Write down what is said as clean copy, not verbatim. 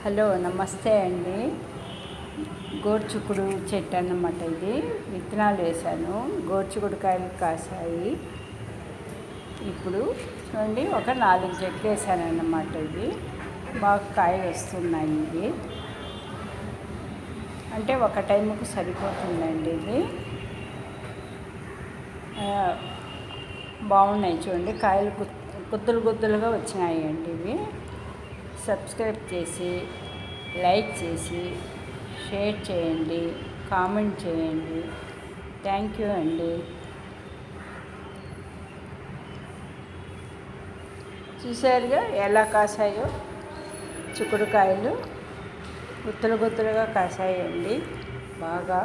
Hello నమస్తే అండి. గోరుచిక్కుడు చెట్టు అన్నమాట. ఇది విత్తనాలు వేసాను, గోరుచిక్కుడుకాయలు కాసాయి. ఇప్పుడు చూడండి, ఒక 4 చెట్లు వేసాను అన్నమాట. ఇది బాగా కాయలు వస్తున్నాయి. ఇది అంటే ఒక టైంకి సరిపోతుందండి. ఇది బాగున్నాయి చూడండి, కాయలు గుత్తులు గుత్తులుగా వచ్చినాయి అండి. ఇవి సబ్స్క్రైబ్ చేసి, లైక్ చేసి, షేర్ చేయండి, కామెంట్ చేయండి. థ్యాంక్ యూ అండి. చూసారుగా ఎలా కాసాయో చిక్కుడుకాయలు, గుత్తులు గుత్తులుగా కాసాయండి బాగా.